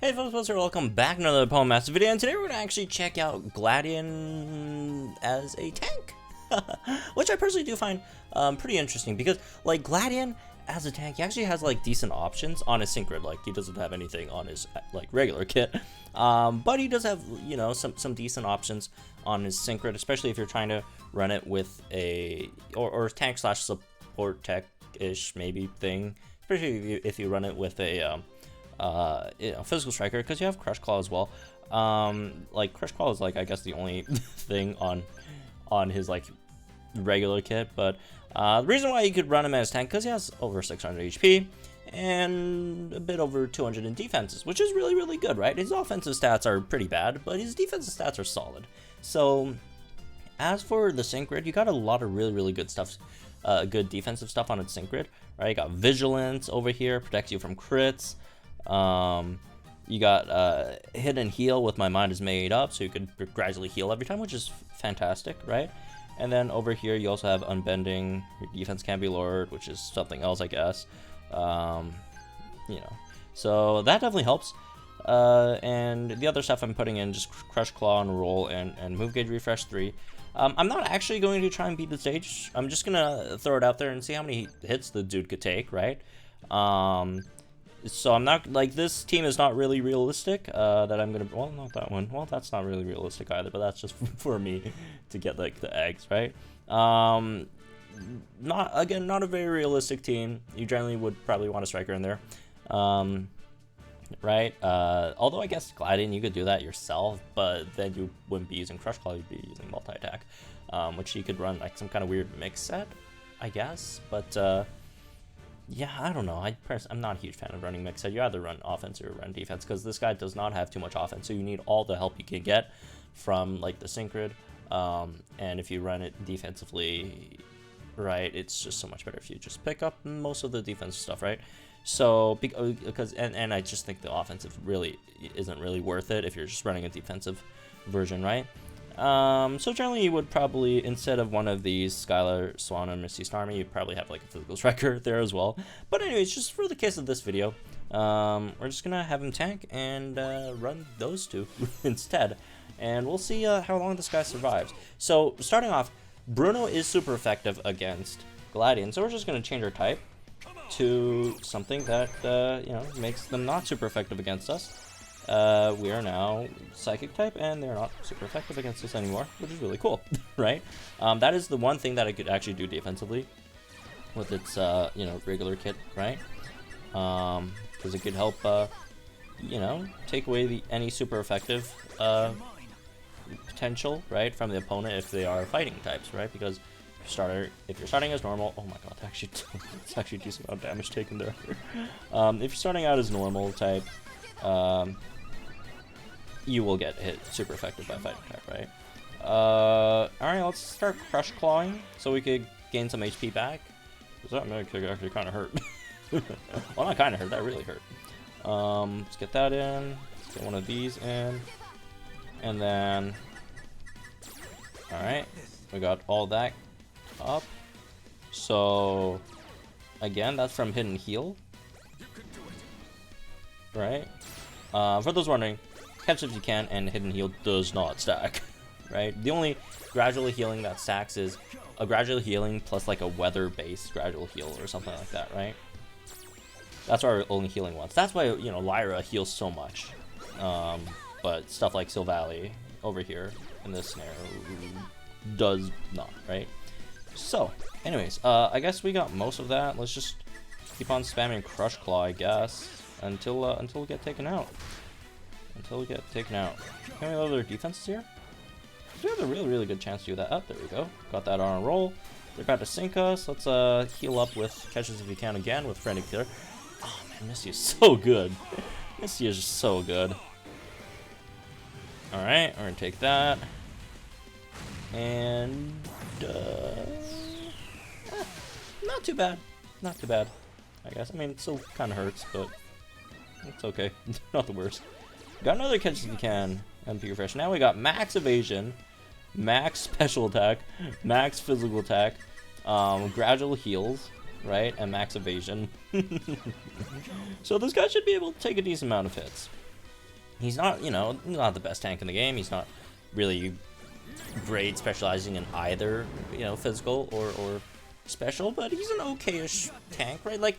Hey folks, what's up? Welcome back to another Poem Master video, and today we're going to actually check out Gladion as a tank. Which I personally do find pretty interesting, because like Gladion as a tank, he actually has like decent options on his sync grid. Like he doesn't have anything on his like regular kit, but he does have, you know, some decent options on his sync grid, especially if you're trying to run it with a or tank slash support tech-ish maybe thing, especially if you run it with a you know, physical striker, because you have Crush Claw as well. Like Crush Claw is like, I guess, the only thing on his like regular kit, but the reason why you could run him as tank, because he has over 600 HP and a bit over 200 in defenses, which is really good, right? His offensive stats are pretty bad, but his defensive stats are solid. So as for the sync grid, you got a lot of really good stuff, good defensive stuff on its sync grid, right? You got Vigilance over here, protects you from crits. You got Hidden Heal with My Mind is Made Up, so you could gradually heal every time, which is fantastic, right? And then over here you also have Unbending, your defense can't be lowered, which is something else, I guess. You know, so that definitely helps. And the other stuff I'm putting in, just Crush Claw and Roll and Move Gauge Refresh 3. I'm not actually going to try and beat the stage. I'm just gonna throw it out there and see how many hits the dude could take, right? So I'm not, like, this team is not really realistic, that I'm gonna, well, not that one, well, that's not really realistic either, but that's just for me to get, like, the eggs, right? Not a very realistic team. You generally would probably want a striker in there, right? Although I guess Gladion, you could do that yourself, but then you wouldn't be using Crush Claw, you'd be using multi-attack, which you could run, like, some kind of weird mix set, I guess, but, yeah, I don't know. I'm not a huge fan of running mix set. You either run offense or run defense, because this guy does not have too much offense, so you need all the help you can get from like the sync grid. And if you run it defensively, right, it's just so much better if you just pick up most of the defensive stuff, right? So because and I just think the offensive really isn't really worth it if you're just running a defensive version, right? So generally you would probably, instead of one of these Skylar, Swan, and Misty Starmie, you'd probably have like a physical striker there as well. But anyways, just for the case of this video, we're just gonna have him tank and run those two instead, and we'll see how long this guy survives. So starting off, Bruno is super effective against Gladion, so we're just gonna change our type to something that you know, makes them not super effective against us. We are now Psychic type, and they're not super effective against us anymore, which is really cool, right? That is the one thing that I could actually do defensively with its, you know, regular kit, right? Because it could help, you know, take away any super effective potential, right, from the opponent if they are fighting types, right? Because if you're starting as normal, oh my god, it's actually a decent amount of damage taken there. If you're starting out as normal type, you will get hit super effective by fighting type, right? Alright, let's start Crush Clawing so we could gain some HP back. Because that actually kind of hurt. Well, not kind of hurt, that really hurt. Let's get that in. Let's get one of these in. And then, alright, we got all that up. So, again, that's from Hidden Heal. Right? For those wondering, catch if you can, and Hidden Heal does not stack, right? The only gradual healing that stacks is a gradual healing plus like a weather-based gradual heal or something like that, right? That's our only healing ones. That's why, you know, Lyra heals so much. But stuff like Silvally over here in this scenario does not, right? So, anyways, I guess we got most of that. Let's just keep on spamming Crush Claw, I guess, until we get taken out. Can we lower their defenses here? We have a really good chance to do that. Oh, there we go. Got that on a roll. They're about to sink us. Let's heal up with Catches If You Can again with Frantic Killer. Oh man, Misty is so good. Misty is just so good. Alright, we're gonna take that. And not too bad. Not too bad, I guess. I mean, it still kind of hurts, but it's okay. Not the worst. Got another Catch If You Can MP Refresh. Now we got max evasion, max special attack, max physical attack, gradual heals, right, and max evasion. So this guy should be able to take a decent amount of hits. He's not, you know, not the best tank in the game. He's not really great specializing in either, you know, physical or special, but he's an okay-ish tank, right? Like,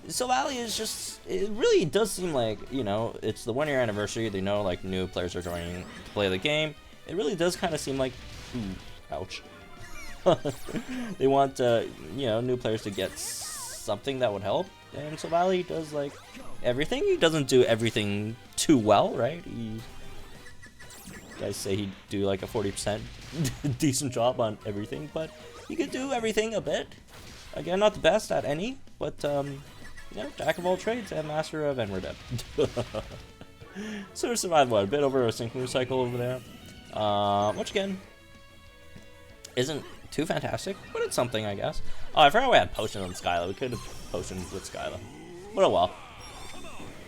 Silvally is just, it really does seem like, you know, it's the 1-year anniversary. They know, like, new players are joining to play the game. It really does kind of seem like, ouch. They want, you know, new players to get something that would help. And Silvally does, like, everything. He doesn't do everything too well, right? Guys say he'd do, like, a 40% decent job on everything, but he could do everything a bit. Again, not the best at any, but, you know, jack of all trades and master of and we're dead. So we survived, what, a bit over a synchro cycle over there. Which, again, isn't too fantastic, but it's something, I guess. Oh, I forgot we had potion on Skyla. We could have potioned with Skyla. But oh well.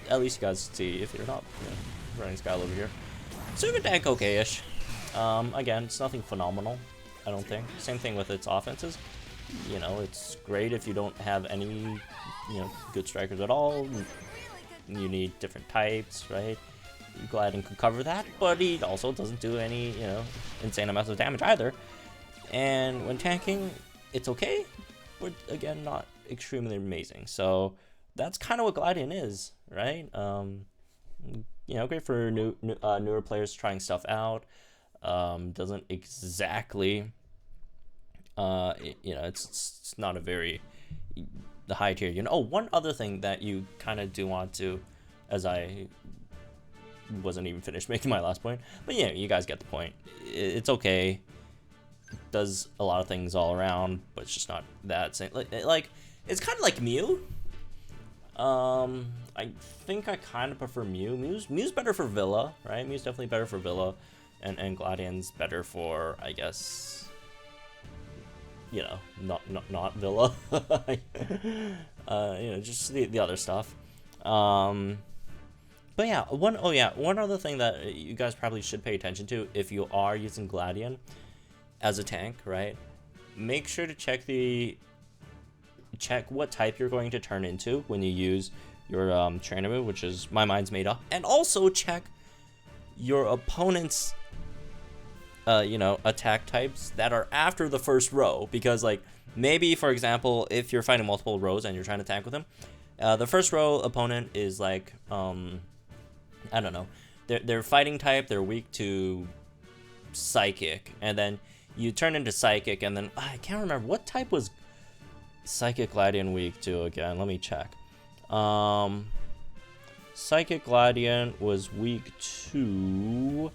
At least you guys see if you're not, you know, running Skyla over here. So you can tank okay-ish. Again, it's nothing phenomenal, I don't think. Same thing with its offenses. You know, it's great if you don't have any, you know, good strikers at all. You need different types, right? Gladion can cover that, but he also doesn't do any, you know, insane amounts of damage either. And when tanking, it's okay, but again, not extremely amazing. So that's kind of what Gladion is, right? You know, great for newer players trying stuff out. Doesn't exactly, you know, it's not a very the high tier. You know, oh, one other thing that you kind of do want to, as I wasn't even finished making my last point, but yeah, you guys get the point. It's okay. Does a lot of things all around, but it's just not that same. Like it's kind of like Mew. I think I kind of prefer Mew. Mew's better for Villa, right? Mew's definitely better for Villa, and Gladion's better for, I guess, you know, not Villa. You know, just the other stuff. But yeah, one other thing that you guys probably should pay attention to if you are using Gladion as a tank, right? Make sure to check what type you're going to turn into when you use your trainer move, which is My Mind's Made Up, and also check your opponent's you know, attack types that are after the first row, because like maybe, for example, if you're fighting multiple rows and you're trying to tank with them, the first row opponent is like I don't know, they're fighting type, they're weak to psychic, and then you turn into psychic, and then I can't remember what type was Psychic Gladion weak to again. Let me check. Psychic Gladion was weak to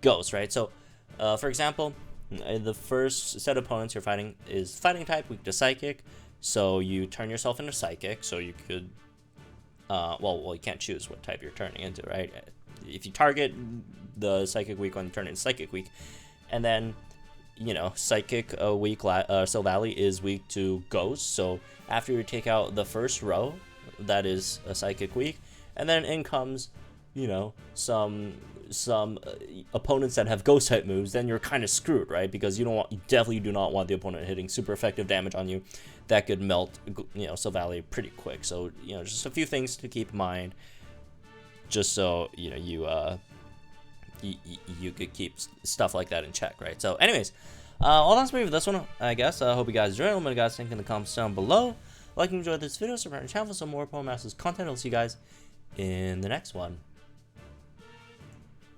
Ghost, right? So, for example, the first set of opponents you're fighting is fighting type, weak to Psychic. So you turn yourself into Psychic, so you could, well, you can't choose what type you're turning into, right? If you target the Psychic weak one, you turn it into Psychic weak. And then, you know, Psychic weak Silvally is weak to Ghost. So after you take out the first row, that is a Psychic weak, and then in comes, you know, some opponents that have Ghost type moves, then you're kind of screwed, right? Because you definitely do not want the opponent hitting super effective damage on you. That could melt, you know, Silvally pretty quick. So, you know, just a few things to keep in mind, just so, you know, you could keep stuff like that in check, right? So anyways, all that's me for this one, I guess. I hope you guys enjoyed it. Let me know what you guys think in the comments down below. Like and enjoy this video, subscribe to the channel for some more Poem Masters content. I'll see you guys in the next one.